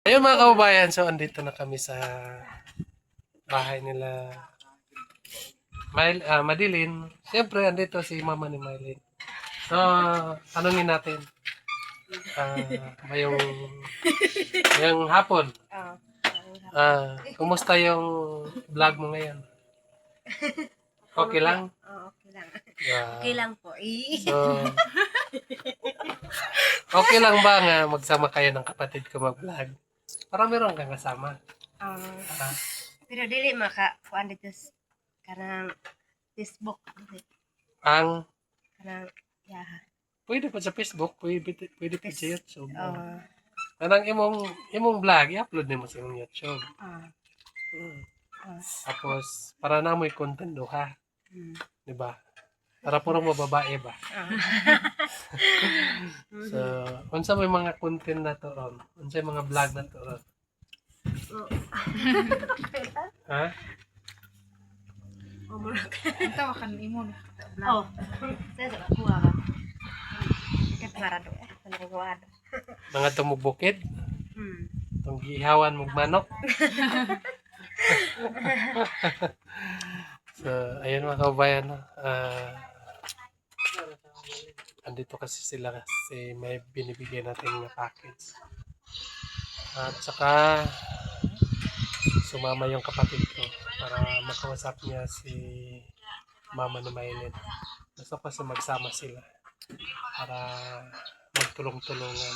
Ayun mga kababayan, so andito na kami sa bahay nila Madeline. Siyempre, andito si mama ni Madeline. So, tanungin natin. Mayong hapon. Kumusta yung vlog mo ngayon? Okay lang? Okay lang. Yeah. Okay lang po. So, okay lang ba nga magsama kayo ng kapatid ko mag-vlog? Para meron kang kasama. Pero dili maka kuan dito kanang Facebook. Ang Kanang yeah. pwede pa sa Facebook, pwede pa sa YouTube. Uh, Anang imong vlog, i-upload nimo sa imong YouTube. Tapos para na mo'y content duha. Di ba? Para puro mo babae ba? So, unsa may mga content na to ron? Unsa may mga vlog na to ron? Ha? Ang tawakan imo. Oh. Sa kuha ba? Kat marado eh. Panagawado. Mga tumubukid? Itong gihawan mong manok? So, ayun mga kabayan. Andito kasi sila kasi may binibigay natin na package. At saka sumama yung kapatid ko para makausap niya si mama ni Maylin. Gusto kasi magsama sila para magtulong-tulungan.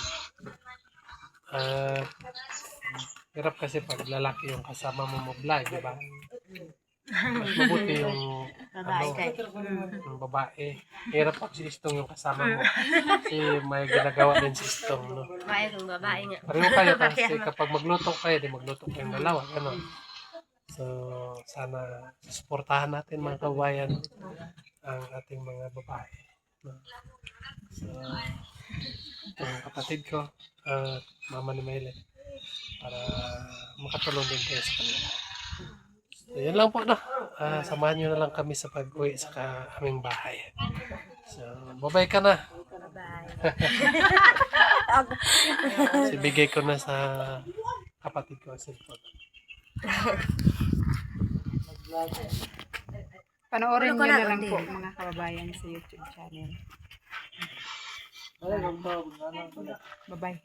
Hirap kasi pag lalaki yung kasama mo mag-vlog, di ba? Mas mabuti yung yung babae. Hirap pag si Istong yung kasama mo. Kasi may ginagawa din si Istong, no? Babae kung babae nga. Pareho kayo kasi kapag magluto kayo, di magluto kayong dalawa, gano'n. So, sana suportahan natin mga kabayan ang ating mga babae. No? So, itong kapatid ko, mama ni Maylin, para makatulong din kayo sa kanila. So, yun lang po, no? Samahan nyo na lang kami sa pag-uwi sa aming bahay. So, bye-bye ka na. Bye. Sibigay ko na sa kapatid ko sa cellphone. Panoorin nyo na lang po mga kababayan sa YouTube channel. Bye-bye.